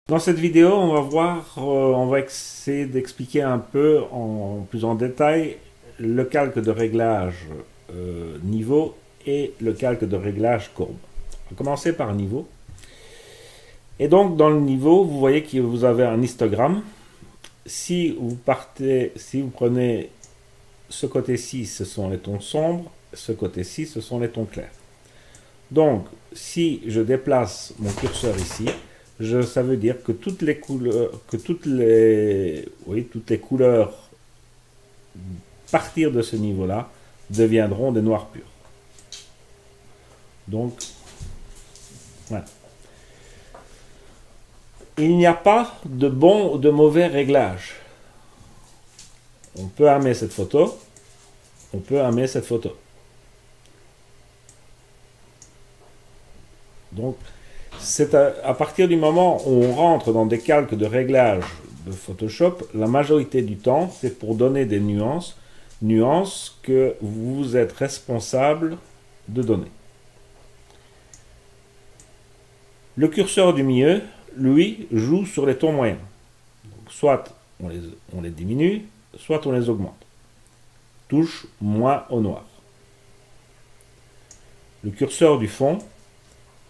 Dans cette vidéo, on va on va essayer d'expliquer un peu plus en détail le calque de réglage niveau et le calque de réglage courbe. On va commencer par niveau. Et donc dans le niveau, vous voyez que vous avez un histogramme. Si vous prenez ce côté-ci, ce sont les tons sombres, ce côté-ci, ce sont les tons clairs. Donc, si je déplace mon curseur ici, ça veut dire que toutes les couleurs partir de ce niveau-là deviendront des noirs purs. Donc, voilà. Il n'y a pas de bon ou de mauvais réglage. On peut aimer cette photo, on peut aimer cette photo. Donc, c'est à partir du moment où on rentre dans des calques de réglage de Photoshop, la majorité du temps, c'est pour donner des nuances que vous êtes responsable de donner. Le curseur du milieu, lui, joue sur les tons moyens. Donc, soit on les diminue, soit on les augmente. Touche moins au noir. Le curseur du fond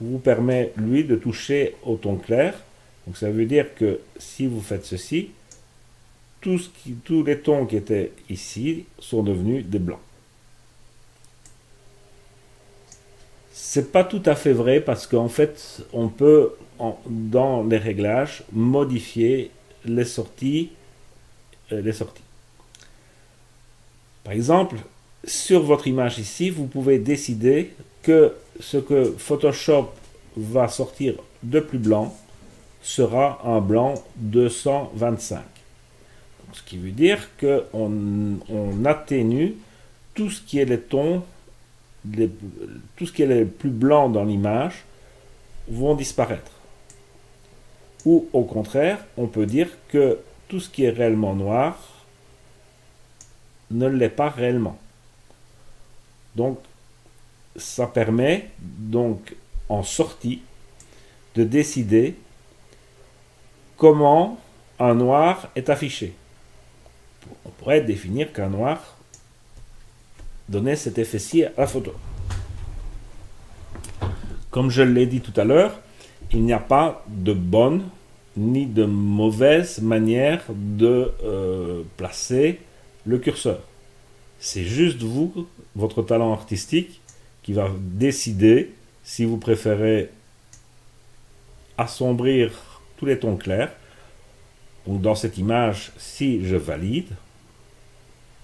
vous permet, lui, de toucher au ton clair. Donc ça veut dire que si vous faites ceci, tous les tons qui étaient ici sont devenus des blancs. C'est pas tout à fait vrai parce qu'en fait, on peut, dans les réglages, modifier les sorties. Par exemple, sur votre image ici, vous pouvez décider que ce que Photoshop va sortir de plus blanc sera un blanc 225. Ce qui veut dire qu'on atténue tout ce qui est les tons, tout ce qui est les plus blancs dans l'image vont disparaître. Ou au contraire, on peut dire que tout ce qui est réellement noir ne l'est pas réellement. Donc, ça permet, donc, en sortie, de décider comment un noir est affiché. On pourrait définir qu'un noir donnait cet effet-ci à la photo. Comme je l'ai dit tout à l'heure, il n'y a pas de bonne ni de mauvaise manière de placer le curseur. C'est juste vous, votre talent artistique, qui va décider si vous préférez assombrir tous les tons clairs. Donc dans cette image, si je valide,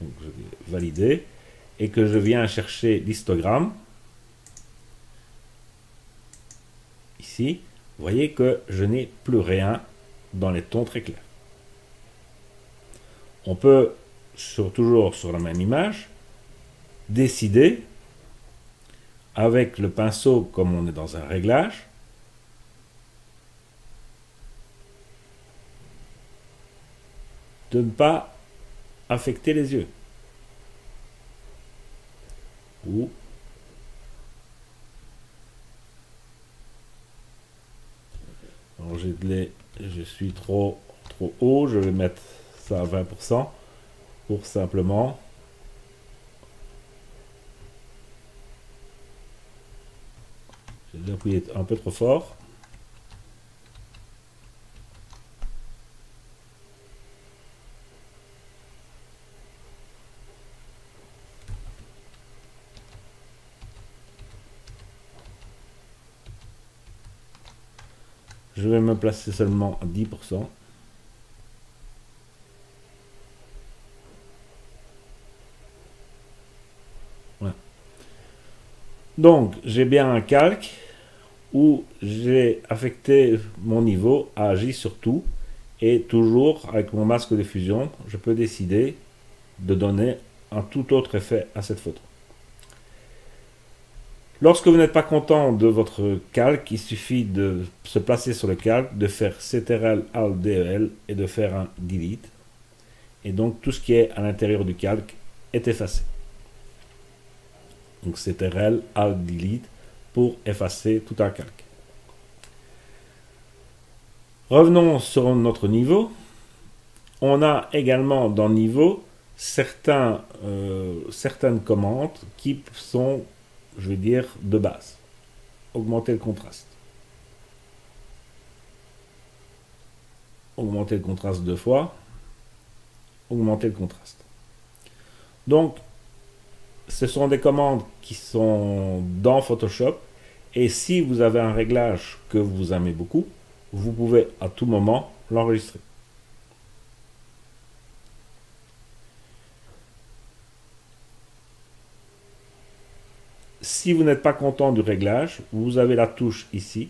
donc je vais valider, et que je viens chercher l'histogramme, ici, vous voyez que je n'ai plus rien dans les tons très clairs. On peut, toujours sur la même image, décider, avec le pinceau, comme on est dans un réglage, de ne pas affecter les yeux. Ou alors je suis trop haut, je vais mettre ça à 20% pour simplement j'ai appuyé un peu trop fort. Je vais me placer seulement à 10%. Voilà. Donc, j'ai bien un calque où j'ai affecté mon niveau à J sur tout. Et toujours, avec mon masque de fusion, je peux décider de donner un tout autre effet à cette photo. Lorsque vous n'êtes pas content de votre calque, il suffit de se placer sur le calque, de faire CTRL ALT DEL et de faire un delete. Et donc tout ce qui est à l'intérieur du calque est effacé. Donc CTRL ALT, delete, pour effacer tout un calque. Revenons sur notre niveau. On a également dans le niveau certaines commandes qui sont, je vais dire, de base. Augmenter le contraste. Augmenter le contraste 2 fois. Augmenter le contraste. Donc, ce sont des commandes qui sont dans Photoshop. Et si vous avez un réglage que vous aimez beaucoup, vous pouvez à tout moment l'enregistrer. Si vous n'êtes pas content du réglage, vous avez la touche ici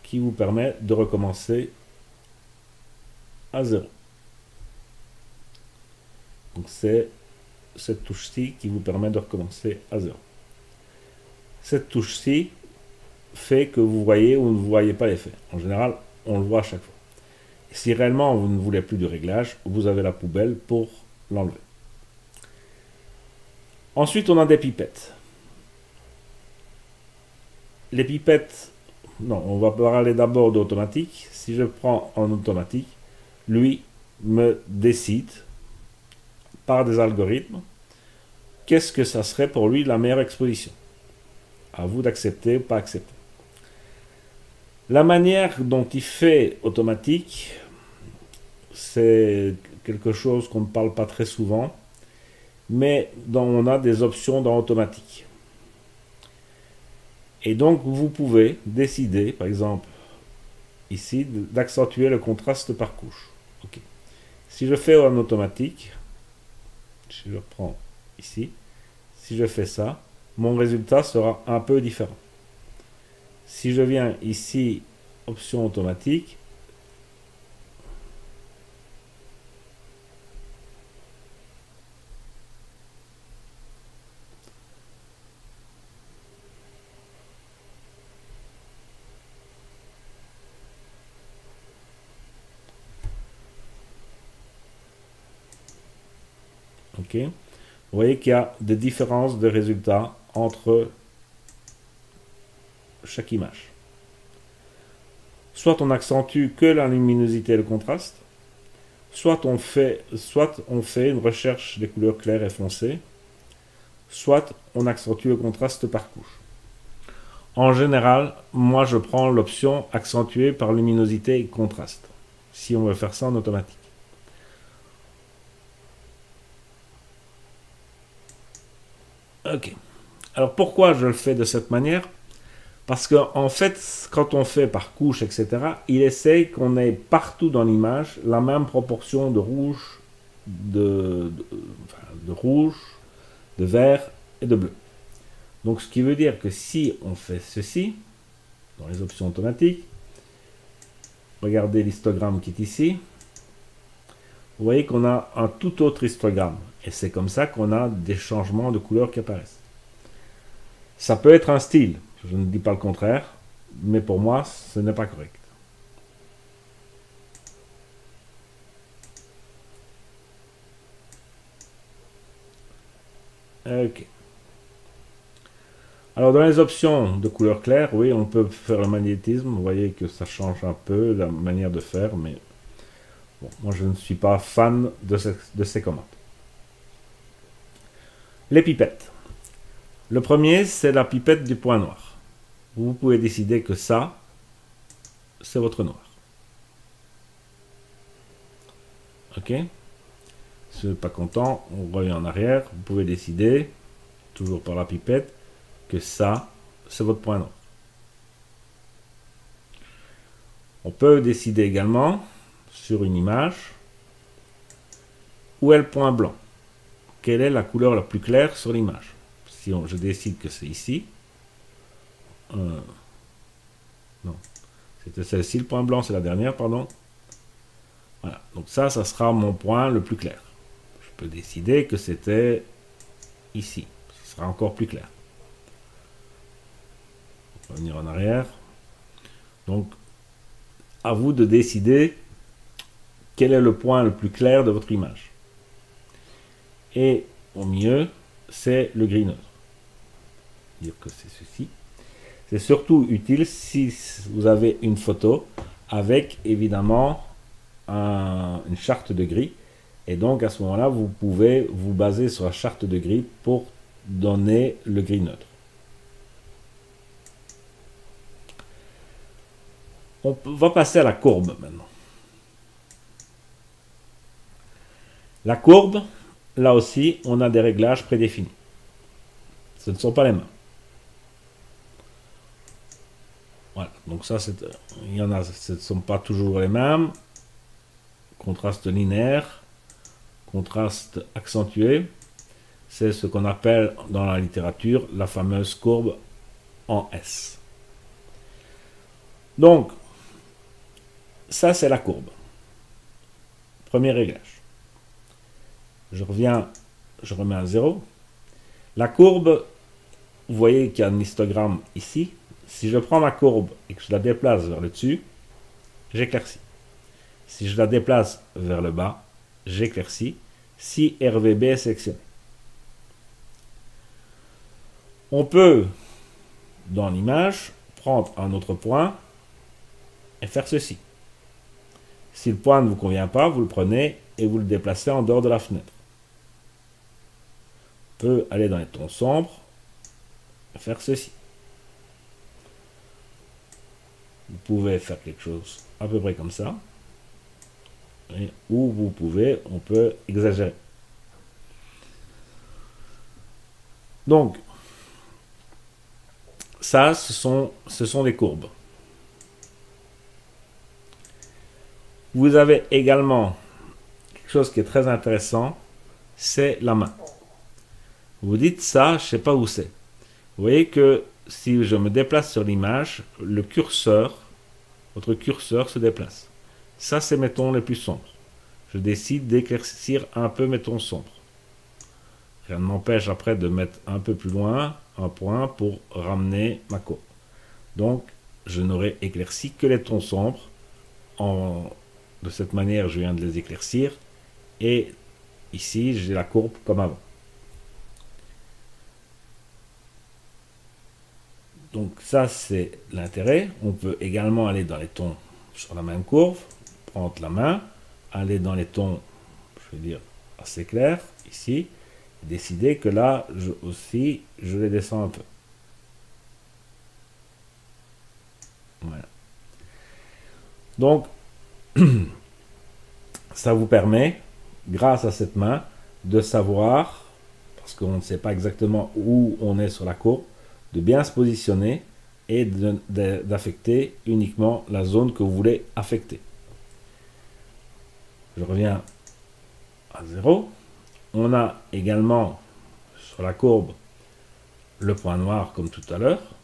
qui vous permet de recommencer à 0. Donc c'est cette touche-ci qui vous permet de recommencer à 0. Cette touche-ci fait que vous voyez ou ne voyez pas l'effet. En général, on le voit à chaque fois. Et si réellement vous ne voulez plus du réglage, vous avez la poubelle pour l'enlever. Ensuite, on a des pipettes. Les pipettes, non, on va parler d'abord d'automatique. Si je prends en automatique, lui me décide par des algorithmes qu'est-ce que ça serait pour lui la meilleure exposition. À vous d'accepter ou pas accepter. La manière dont il fait automatique, c'est quelque chose qu'on ne parle pas très souvent, mais dont on a des options dans automatique. Et donc vous pouvez décider, par exemple, ici, d'accentuer le contraste par couche. Okay. Si je fais en automatique, je le prends ici, si je fais ça, mon résultat sera un peu différent. Si je viens ici, option automatique, ok, vous voyez qu'il y a des différences de résultats entre chaque image. Soit on accentue que la luminosité et le contraste, soit on fait une recherche des couleurs claires et foncées, soit on accentue le contraste par couche. En général, moi je prends l'option accentuée par luminosité et contraste, si on veut faire ça en automatique. Ok. Alors pourquoi je le fais de cette manière? Parce qu'en fait, quand on fait par couche, etc., il essaye qu'on ait partout dans l'image la même proportion de rouge, de rouge, de vert et de bleu. Donc ce qui veut dire que si on fait ceci, dans les options automatiques, regardez l'histogramme qui est ici, vous voyez qu'on a un tout autre histogramme. Et c'est comme ça qu'on a des changements de couleur qui apparaissent. Ça peut être un style, je ne dis pas le contraire, mais pour moi, ce n'est pas correct. Ok. Alors dans les options de couleur claire, oui, on peut faire le magnétisme. Vous voyez que ça change un peu la manière de faire, mais bon, moi je ne suis pas fan de ces commandes. Les pipettes. Le premier, c'est la pipette du point noir. Vous pouvez décider que ça, c'est votre noir. Ok. Si vous n'êtes pas content, on revient en arrière. Vous pouvez décider, toujours par la pipette, que ça, c'est votre point noir. On peut décider également, sur une image, où est le point blanc. Quelle est la couleur la plus claire sur l'image? Si je décide que c'est ici, non, c'était celle-ci, le point blanc, c'est la dernière, pardon. Voilà, donc ça sera mon point le plus clair. Je peux décider que c'était ici, ce sera encore plus clair. On va revenir en arrière. Donc, à vous de décider quel est le point le plus clair de votre image. Et au milieu, c'est le gris neutre. Dire que c'est ceci. C'est surtout utile si vous avez une photo avec évidemment une charte de gris. Et donc à ce moment-là, vous pouvez vous baser sur la charte de gris pour donner le gris neutre. On va passer à la courbe maintenant. La courbe, là aussi, on a des réglages prédéfinis. Ce ne sont pas les mêmes. Voilà, donc ça, il y en a, ce ne sont pas toujours les mêmes. Contraste linéaire, contraste accentué, c'est ce qu'on appelle dans la littérature la fameuse courbe en S. Donc, ça c'est la courbe. Premier réglage. Je reviens, je remets un 0. La courbe, vous voyez qu'il y a un histogramme ici. Si je prends ma courbe et que je la déplace vers le dessus, j'éclaircis. Si je la déplace vers le bas, j'éclaircis. Si RVB est sélectionné. On peut, dans l'image, prendre un autre point et faire ceci. Si le point ne vous convient pas, vous le prenez et vous le déplacez en dehors de la fenêtre. On peut aller dans les tons sombres et faire ceci. Vous pouvez faire quelque chose à peu près comme ça. Ou vous pouvez, on peut exagérer. Donc, ça, ce sont des courbes. Vous avez également quelque chose qui est très intéressant, c'est la main. Vous dites ça, je ne sais pas où c'est. Vous voyez que si je me déplace sur l'image, le curseur, votre curseur se déplace. Ça, c'est mes tons les plus sombres. Je décide d'éclaircir un peu mes tons sombres. Rien ne m'empêche après de mettre un peu plus loin un point pour ramener ma courbe. Donc, je n'aurai éclairci que les tons sombres. De cette manière, je viens de les éclaircir. Et ici, j'ai la courbe comme avant. Donc ça, c'est l'intérêt. On peut également aller dans les tons sur la même courbe, prendre la main, aller dans les tons, je vais dire, assez clairs, ici, et décider que là, je les descends un peu. Voilà. Donc, ça vous permet, grâce à cette main, de savoir, parce qu'on ne sait pas exactement où on est sur la courbe, de bien se positionner et d'affecter uniquement la zone que vous voulez affecter. Je reviens à 0. On a également sur la courbe le point noir comme tout à l'heure,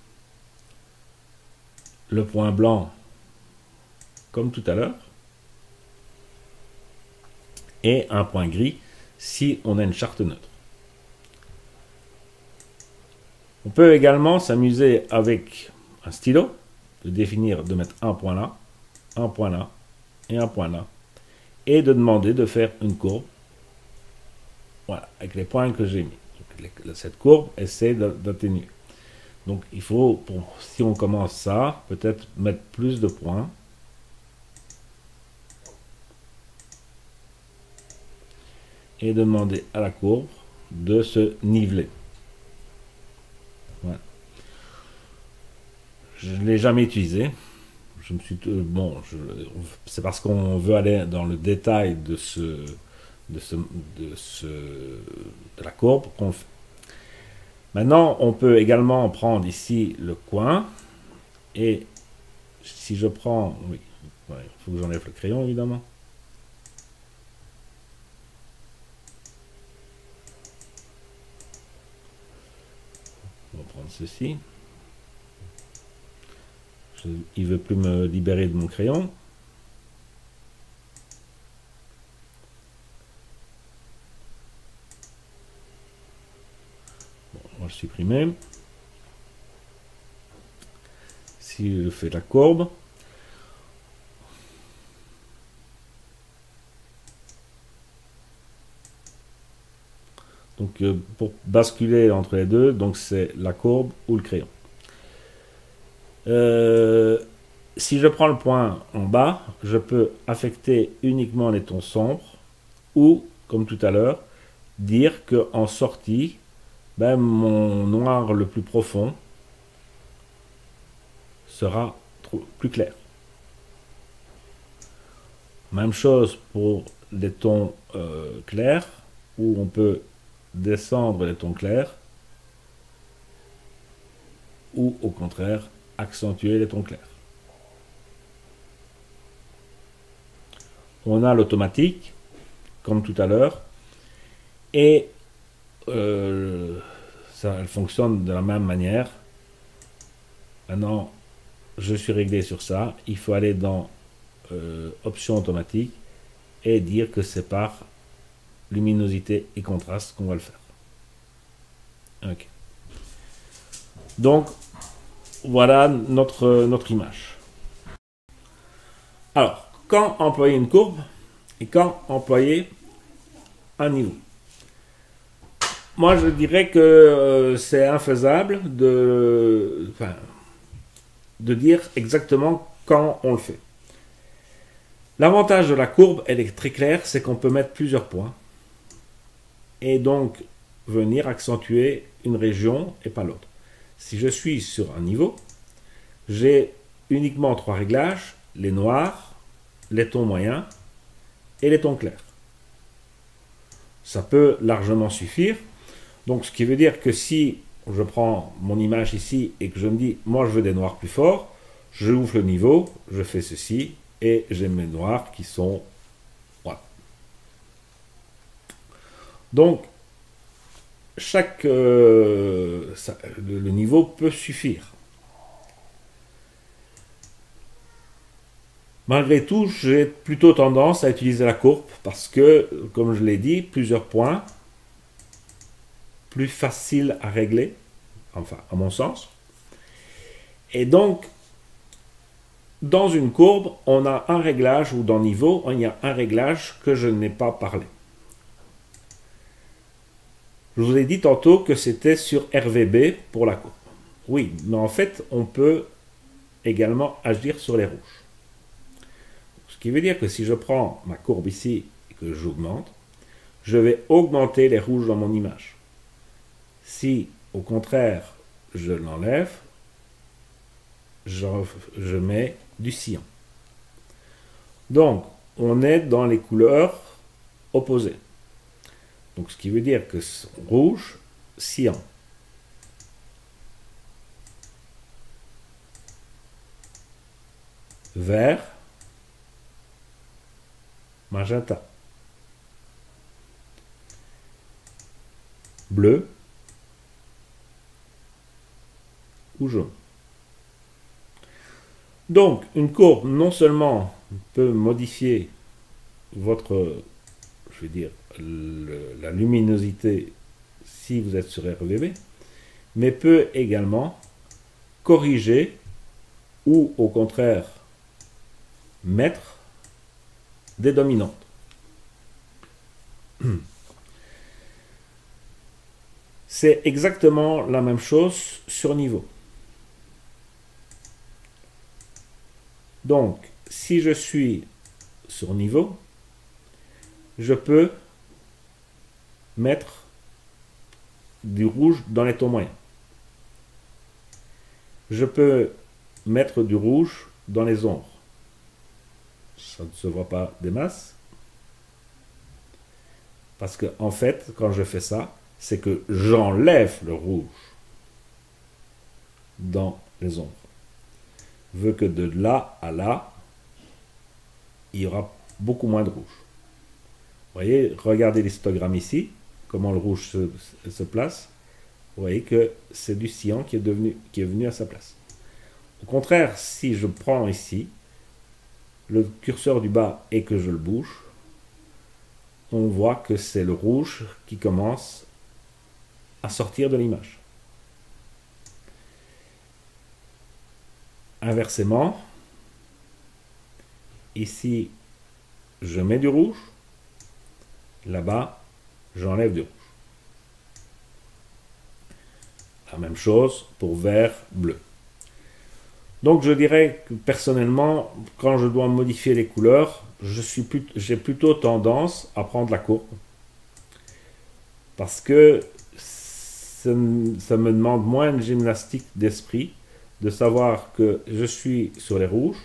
le point blanc comme tout à l'heure, et un point gris si on a une charte neutre. On peut également s'amuser avec un stylo, de mettre un point là et un point là, et de demander de faire une courbe, voilà, avec les points que j'ai mis. Donc, cette courbe essaie d'atténuer. Donc il faut, si on commence ça, peut-être mettre plus de points. Et demander à la courbe de se niveler. Voilà. Je ne l'ai jamais utilisé. Je me suis c'est parce qu'on veut aller dans le détail de la courbe qu'on fait. Maintenant, on peut également prendre ici le coin et si je prends, oui, il faut que j'enlève le crayon évidemment. On va prendre ceci. Il ne veut plus me libérer de mon crayon. Bon, on va le supprimer. Si je fais la courbe, donc pour basculer entre les deux, donc c'est la courbe ou le crayon. Si je prends le point en bas, je peux affecter uniquement les tons sombres ou, comme tout à l'heure, dire qu'en sortie, ben, mon noir le plus profond sera plus clair. Même chose pour les tons clairs, où on peut descendre les tons clairs, ou au contraire, accentuer les tons clairs. On a l'automatique, comme tout à l'heure, et ça, elle fonctionne de la même manière. Maintenant, je suis réglé sur ça. Il faut aller dans option automatique et dire que c'est par luminosité et contraste qu'on va le faire. Ok. Donc, voilà notre image. Alors, quand employer une courbe et quand employer un niveau? Moi, je dirais que c'est infaisable de dire exactement quand on le fait. L'avantage de la courbe, elle est très claire, c'est qu'on peut mettre plusieurs points et donc venir accentuer une région et pas l'autre. Si je suis sur un niveau, j'ai uniquement 3 réglages, les noirs, les tons moyens et les tons clairs. Ça peut largement suffire. Donc ce qui veut dire que si je prends mon image ici et que je me dis, moi je veux des noirs plus forts, je ouvre le niveau, je fais ceci, et j'ai mes noirs qui sont... Voilà. Donc, le niveau peut suffire. Malgré tout, j'ai plutôt tendance à utiliser la courbe parce que, comme je l'ai dit, plusieurs points, plus facile à régler, enfin, à mon sens. Et donc, dans une courbe, on a un réglage, ou dans niveau, il y a un réglage que je n'ai pas parlé. Je vous ai dit tantôt que c'était sur RVB pour la courbe. Oui, mais en fait, on peut également agir sur les rouges. Ce qui veut dire que si je prends ma courbe ici et que j'augmente, je vais augmenter les rouges dans mon image. Si, au contraire, je l'enlève, je mets du cyan. Donc, on est dans les couleurs opposées. Donc, ce qui veut dire que rouge, cyan. Vert, magenta. Bleu ou jaune. Donc, une courbe, non seulement peut modifier votre, je vais dire, la luminosité si vous êtes sur RVB, mais peut également corriger ou au contraire mettre des dominantes. C'est exactement la même chose sur niveau. Donc, si je suis sur niveau, je peux mettre du rouge dans les tons moyens. Je peux mettre du rouge dans les ombres. Ça ne se voit pas des masses. Parce que, en fait, quand je fais ça, c'est que j'enlève le rouge dans les ombres. Veut que de là à là, il y aura beaucoup moins de rouge. Vous voyez, regardez l'histogramme ici, comment le rouge se place. Vous voyez que c'est du cyan qui est venu à sa place. Au contraire, si je prends ici le curseur du bas et que je le bouge, on voit que c'est le rouge qui commence à sortir de l'image. Inversement, ici, je mets du rouge, là-bas, j'enlève du rouge. La même chose pour vert, bleu. Donc je dirais que personnellement, quand je dois modifier les couleurs, j'ai plutôt tendance à prendre la courbe parce que ça me demande moins de gymnastique d'esprit de savoir que je suis sur les rouges.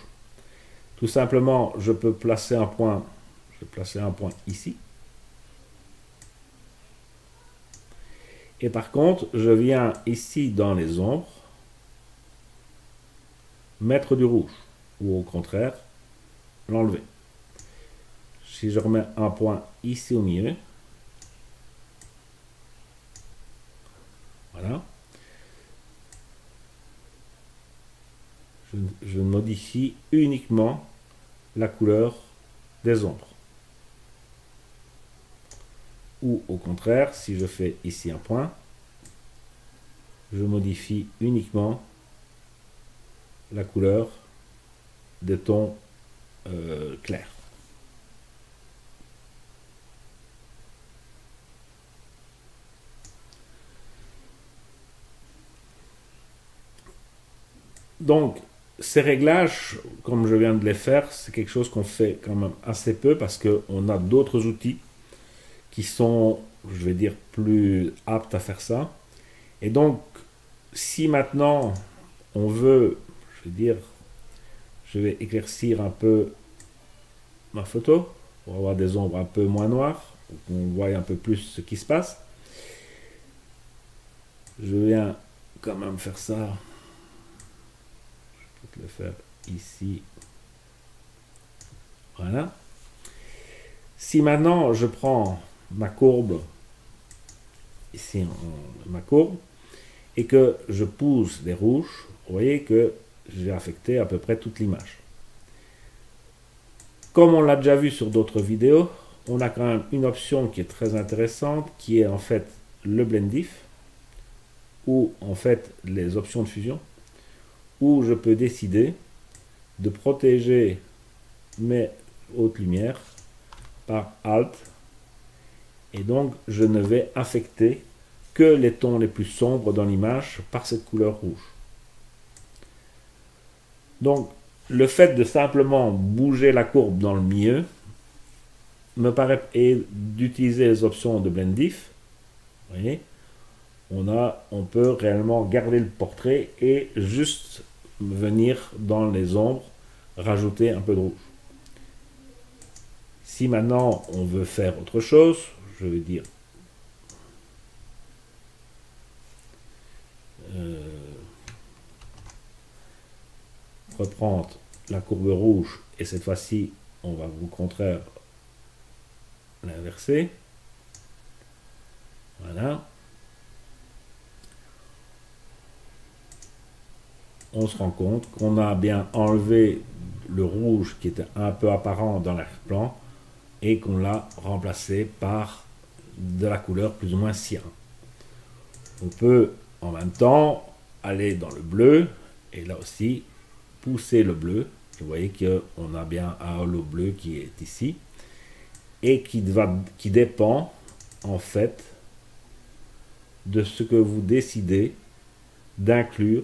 Tout simplement, je peux placer un point, je vais placer un point ici. Et par contre, je viens ici dans les ombres, mettre du rouge, ou au contraire, l'enlever. Si je remets un point ici au milieu, voilà, je modifie uniquement la couleur des ombres. Ou au contraire, si je fais ici un point, je modifie uniquement la couleur des tons clairs. Donc, ces réglages, comme je viens de les faire, c'est quelque chose qu'on fait quand même assez peu parce qu'on a d'autres outils qui sont, je vais dire, plus aptes à faire ça. Et donc, si maintenant on veut, je vais dire, je vais éclaircir un peu ma photo pour avoir des ombres un peu moins noires, pour qu'on voit un peu plus ce qui se passe. Je viens quand même faire ça. Je peux le faire ici. Voilà. Si maintenant je prends ma courbe, ici ma courbe, et que je pousse des rouges, vous voyez que j'ai affecté à peu près toute l'image. Comme on l'a déjà vu sur d'autres vidéos, on a quand même une option qui est très intéressante, qui est en fait le blend diff, ou en fait les options de fusion, où je peux décider de protéger mes hautes lumières par Alt, et donc je ne vais affecter que les tons les plus sombres dans l'image par cette couleur rouge. Donc le fait de simplement bouger la courbe dans le milieu me paraît, et d'utiliser les options de blend diff, vous voyez, on peut réellement garder le portrait et juste venir dans les ombres rajouter un peu de rouge. Si maintenant on veut faire autre chose, je vais dire reprendre la courbe rouge et cette fois-ci on va au contraire l'inverser. Voilà. On se rend compte qu'on a bien enlevé le rouge qui était un peu apparent dans l'arrière-plan et qu'on l'a remplacé par de la couleur plus ou moins cyan. On peut en même temps aller dans le bleu et là aussi pousser le bleu. Vous voyez qu'on a bien un halo bleu qui est ici et qui dépend en fait de ce que vous décidez d'inclure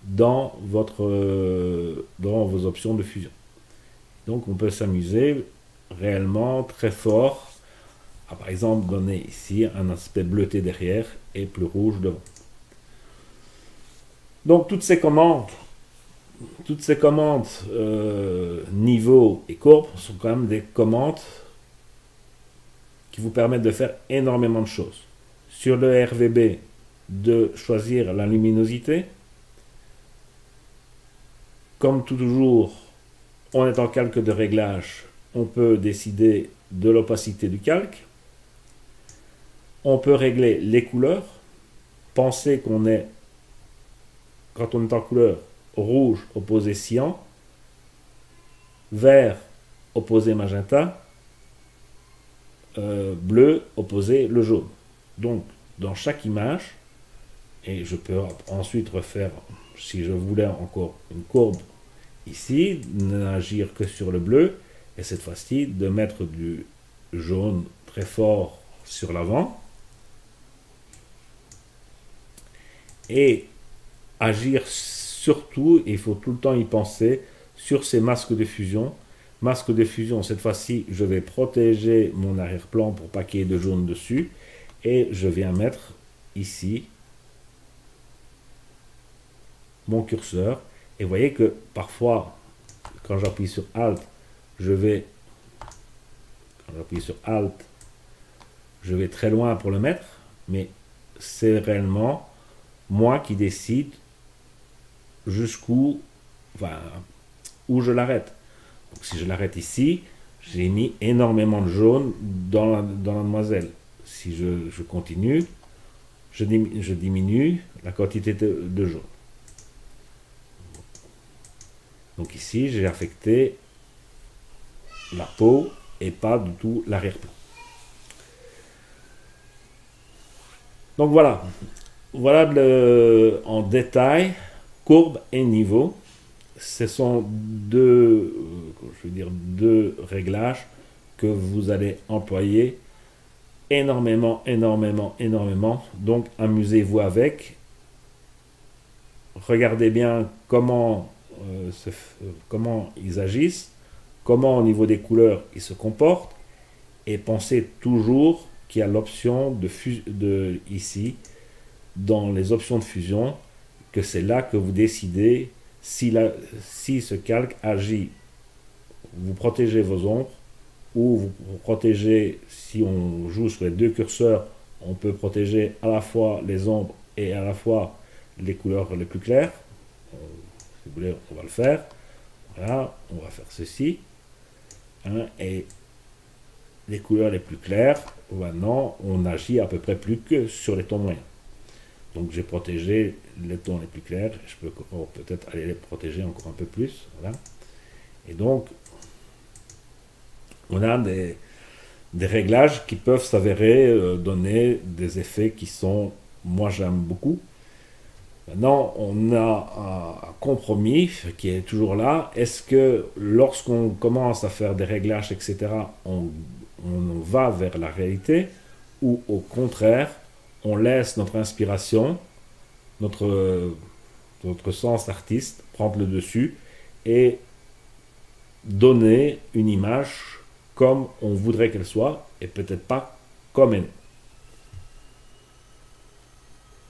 dans vos options de fusion. Donc on peut s'amuser réellement très fort à par exemple donner ici un aspect bleuté derrière et plus rouge devant. Donc toutes ces commandes niveau et courbe sont quand même des commandes qui vous permettent de faire énormément de choses. Sur le RVB, de choisir la luminosité. Comme toujours, on est en calque de réglage, on peut décider de l'opacité du calque. On peut régler les couleurs. Pensez qu'on est, quand on est en couleur, rouge opposé cyan, vert opposé magenta, bleu opposé le jaune. Donc, dans chaque image, et je peux ensuite refaire, si je voulais encore une courbe ici, n'agir que sur le bleu, et cette fois-ci de mettre du jaune très fort sur l'avant, et agir surtout, il faut tout le temps y penser sur ces masques de fusion. Masque de fusion, cette fois-ci, je vais protéger mon arrière-plan pour pas qu'il y ait de jaune dessus. Et je viens mettre ici mon curseur. Et vous voyez que parfois, quand j'appuie sur Alt, je vais très loin pour le mettre, mais c'est réellement moi qui décide jusqu'où, enfin, où je l'arrête. Donc si je l'arrête ici, j'ai mis énormément de jaune dans la demoiselle. Si je continue, je diminue la quantité de jaune. Donc ici, j'ai affecté la peau et pas du tout l'arrière-plan. Donc voilà, en détail, courbe et niveau. Ce sont deux réglages que vous allez employer énormément. Donc amusez-vous avec. Regardez bien comment ils agissent, comment au niveau des couleurs ils se comportent, et pensez toujours qu'il y a l'option ici, dans les options de fusion, que c'est là que vous décidez si ce calque agit. Vous protégez vos ombres, ou vous protégez, si on joue sur les deux curseurs, on peut protéger à la fois les ombres et à la fois les couleurs les plus claires. Si vous voulez, on va le faire. Voilà, on va faire ceci. Et les couleurs les plus claires, maintenant, on agit à peu près plus que sur les tons moyens. Donc j'ai protégé les tons les plus clairs. Je peux peut-être aller les protéger encore un peu plus. Voilà. Et donc, on a des réglages qui peuvent s'avérer donner des effets qui sont, moi j'aime beaucoup. Maintenant, on a un compromis qui est toujours là. Est-ce que lorsqu'on commence à faire des réglages, etc., on va vers la réalité, ou au contraire, on laisse notre inspiration, notre sens artiste prendre le dessus et donner une image comme on voudrait qu'elle soit, et peut-être pas comme elle est.